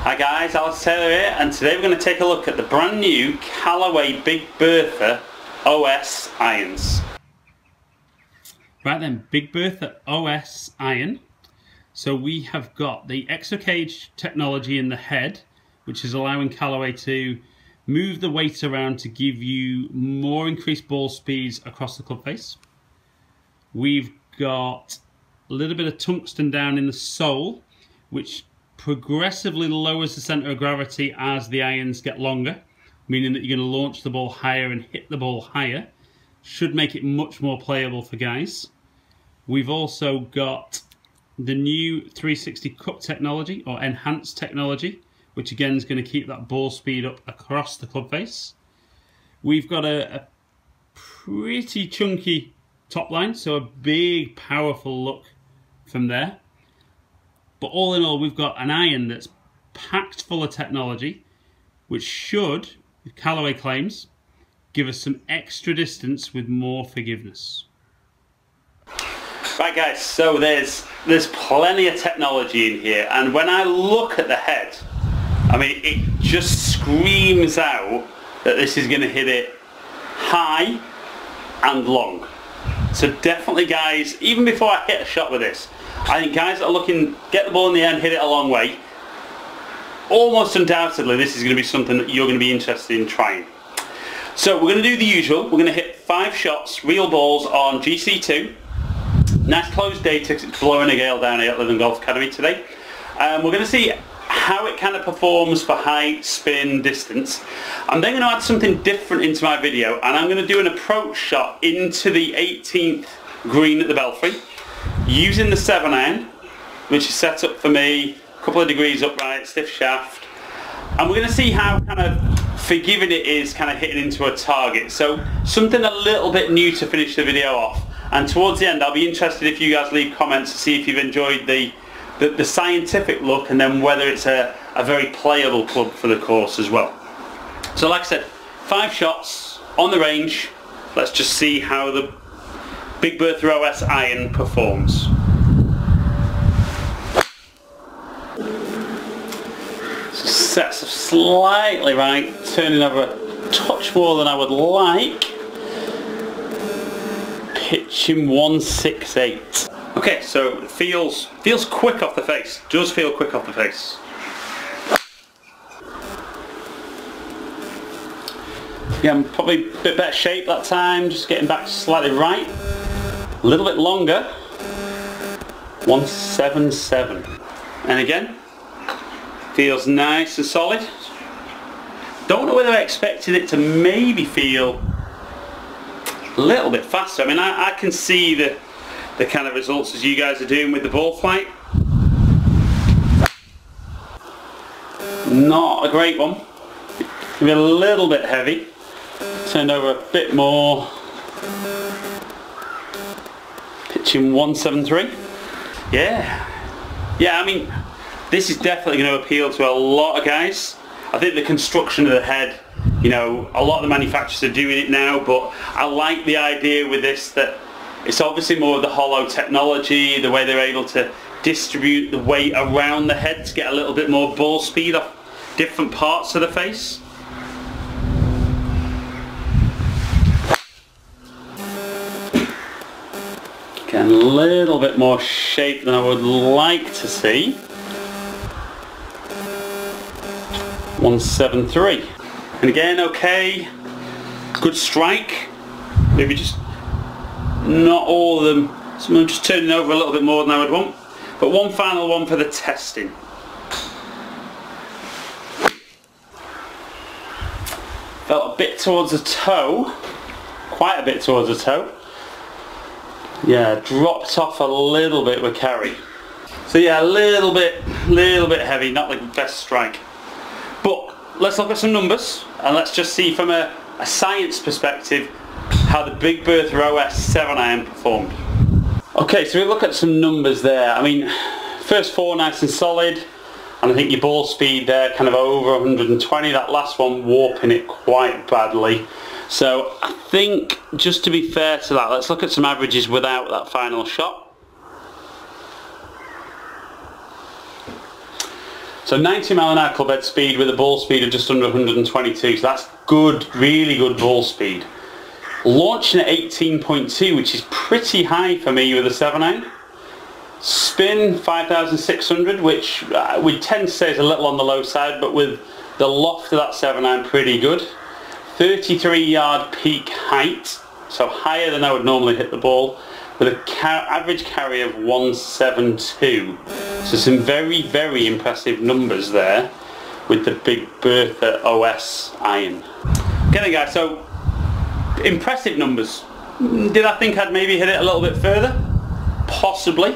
Hi guys, Alex Taylor here, and today we're going to take a look at the brand new Callaway Big Bertha OS irons. Right then, Big Bertha OS iron. So we have got the extra cage technology in the head, which is allowing Callaway to move the weight around to give you more increased ball speeds across the club face. We've got a little bit of tungsten down in the sole, which progressively lowers the centre of gravity as the irons get longer, meaning that you're going to launch the ball higher and hit the ball higher. Should make it much more playable for guys. We've also got the new 360 cup technology, or enhanced technology, which again is going to keep that ball speed up across the club face. We've got a pretty chunky top line, so a big powerful look from there. But all in all, we've got an iron that's packed full of technology, which should, if Callaway claims, give us some extra distance with more forgiveness. Right guys, so there's plenty of technology in here, and when I look at the head, I mean, it just screams out that this is going to hit it high and long. So definitely guys, even before I hit a shot with this, I think guys that are looking, get the ball in the air and hit it a long way, almost undoubtedly this is going to be something that you're going to be interested in trying. So we're going to do the usual. We're going to hit 5 shots, real balls on GC2. Nice closed day because it's blowing a gale down here at Living Golf Academy today. We're going to see how it kind of performs for height, spin, distance. I'm then going to add something different into my video, and I'm going to do an approach shot into the 18th green at the Belfry using the 7-iron, which is set up for me, a couple of degrees upright, stiff shaft, and we're going to see how kind of forgiving it is kind of hitting into a target. So something a little bit new to finish the video off, and towards the end I'll be interested if you guys leave comments to see if you've enjoyed the scientific look, and then whether it's a very playable club for the course as well. So like I said, 5 shots on the range. Let's just see how the Big Bertha OS iron performs. So sets up slightly right, turning over a touch more than I would like. Pitching 168. Okay, so it feels quick off the face. Does feel quick off the face. Yeah, I'm probably a bit better shape that time, just getting back slightly right. A little bit longer. 177. And again, feels nice and solid. Don't know whether I expected it to maybe feel a little bit faster. I mean, I can see the kind of results as you guys are doing with the ball flight. Not a great one. Maybe a little bit heavy. Turned over a bit more. Pitching 173. Yeah, I mean, this is definitely going to appeal to a lot of guys. I think the construction of the head, you know, a lot of the manufacturers are doing it now, but I like the idea with this that it's obviously more of the hollow technology, the way they're able to distribute the weight around the head to get a little bit more ball speed off different parts of the face. Again, a little bit more shape than I would like to see. 173. And again, okay, good strike. Maybe just not all of them. Some of them just turning over a little bit more than I would want. But one final one for the testing. Felt a bit towards the toe. Quite a bit towards the toe. Yeah, dropped off a little bit with carry. So yeah, a little bit heavy, not the best strike. But let's look at some numbers, and let's just see from a science perspective how the Big Bertha OS 7-iron performed. Okay, so we look at some numbers there. I mean, first 4 nice and solid, and I think your ball speed there kind of over 120. That last one warping it quite badly. So I think, just to be fair to that, let's look at some averages without that final shot. So 90 mile an hour club head speed with a ball speed of just under 122, so that's good, really good ball speed. Launching at 18.2, which is pretty high for me with a 7-iron. Spin 5,600, which we tend to say is a little on the low side, but with the loft of that 7-iron, pretty good. 33 yard peak height, so higher than I would normally hit the ball, with an average carry of 172. So some very, very impressive numbers there with the big Bertha OS iron. Okay then guys, so impressive numbers. Did I think I'd maybe hit it a little bit further? Possibly.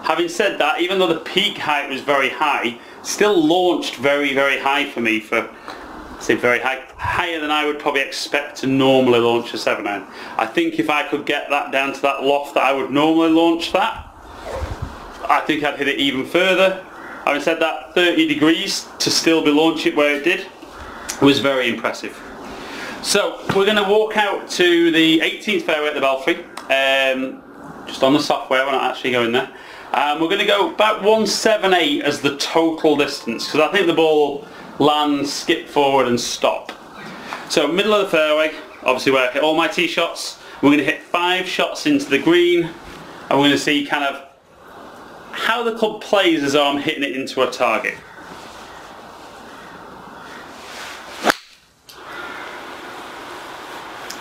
Having said that, even though the peak height was very high, still launched very, very high for me for, say very high, higher than I would probably expect to normally launch a 7-iron. I think if I could get that down to that loft that I would normally launch that, I think I'd hit it even further. Having said that, 30 degrees to still be launching it where it did was very impressive. So we're going to walk out to the 18th fairway at the Belfry, just on the software, we're not actually going there. We're going to go about 178 as the total distance, because I think the ball land, skip forward and stop. So middle of the fairway, obviously where I hit all my tee shots. We're going to hit 5 shots into the green, and we're going to see kind of how the club plays as though I'm hitting it into a target.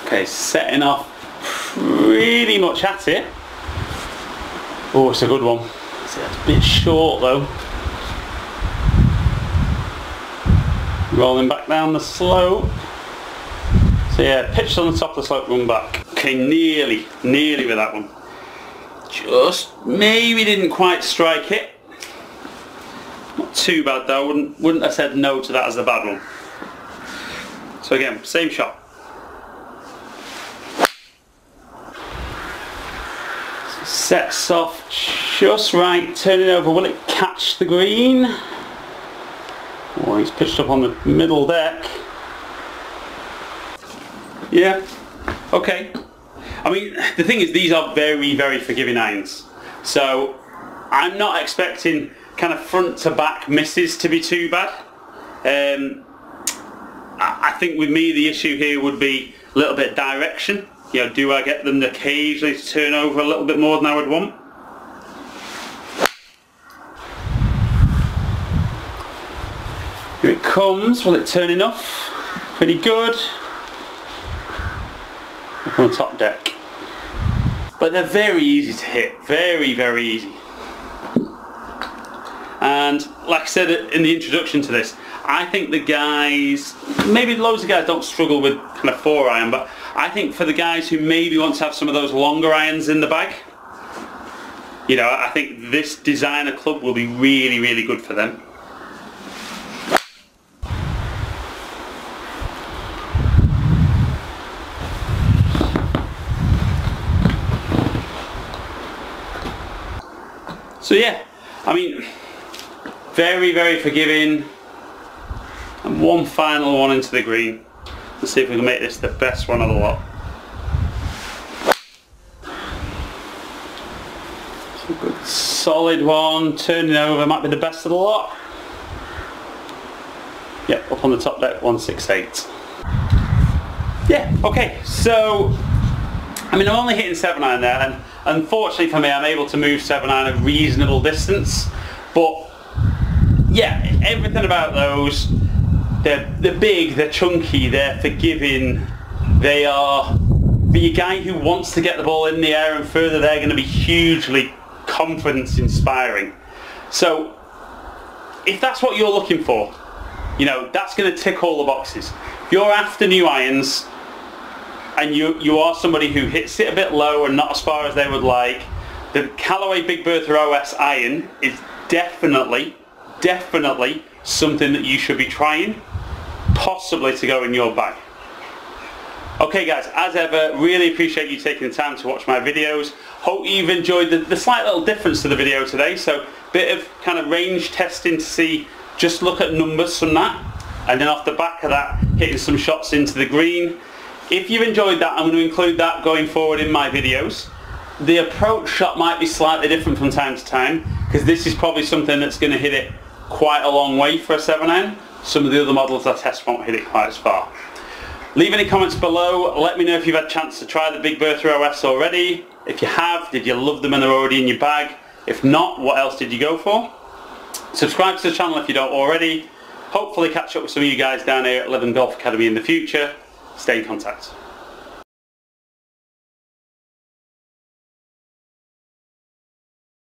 Okay, setting off pretty much at it. Oh, it's a good one. It's a bit short though. Rolling back down the slope. So yeah, pitched on the top of the slope, run back. Okay, nearly with that one. Just maybe didn't quite strike it. Not too bad though, wouldn't have said no to that as a bad one. So again, same shot. Sets off just right, turning over, will it catch the green? Oh, he's pitched up on the middle deck. Yeah, okay. I mean, the thing is, these are very, very forgiving irons. So I'm not expecting kind of front to back misses to be too bad. I think with me the issue here would be a little bit direction. You know, do I get them occasionally to turn over a little bit more than I would want? Here it comes. Will it turn enough? Pretty good. Up on the top deck. But they're very easy to hit. Very, very easy. And like I said in the introduction to this, I think the guys, maybe loads of guys don't struggle with kind of 4-iron, but I think for the guys who maybe want to have some of those longer irons in the bag, you know, I think this designer club will be really, really good for them. So yeah, I mean, very, very forgiving. And one final one into the green. Let's see if we can make this the best one of the lot. So good solid one, turning over, might be the best of the lot. Yep, up on the top deck, 168. Yeah, okay, so I mean, I'm only hitting 7-iron there, and unfortunately for me I'm able to move 7-iron a reasonable distance, but yeah, everything about those, they're big, they're chunky, they're forgiving, they are, for your guy who wants to get the ball in the air and further, they're going to be hugely confidence inspiring. So if that's what you're looking for, you know, that's going to tick all the boxes. If you're after new irons and you are somebody who hits it a bit low and not as far as they would like, the Callaway Big Bertha OS iron is definitely something that you should be trying, possibly to go in your bag. Okay guys, as ever, really appreciate you taking the time to watch my videos. Hope you've enjoyed the slight little difference to the video today, so bit of kind of range testing to see, just look at numbers from that, and then off the back of that, hitting some shots into the green. If you've enjoyed that, I'm going to include that going forward in my videos. The approach shot might be slightly different from time to time, because this is probably something that's going to hit it quite a long way for a 7iron. Some of the other models I test won't hit it quite as far. Leave any comments below. Let me know if you've had a chance to try the Big Bertha OS already. If you have, did you love them and they're already in your bag? If not, what else did you go for? Subscribe to the channel if you don't already. Hopefully catch up with some of you guys down here at Living Golf Academy in the future. Stay in contact.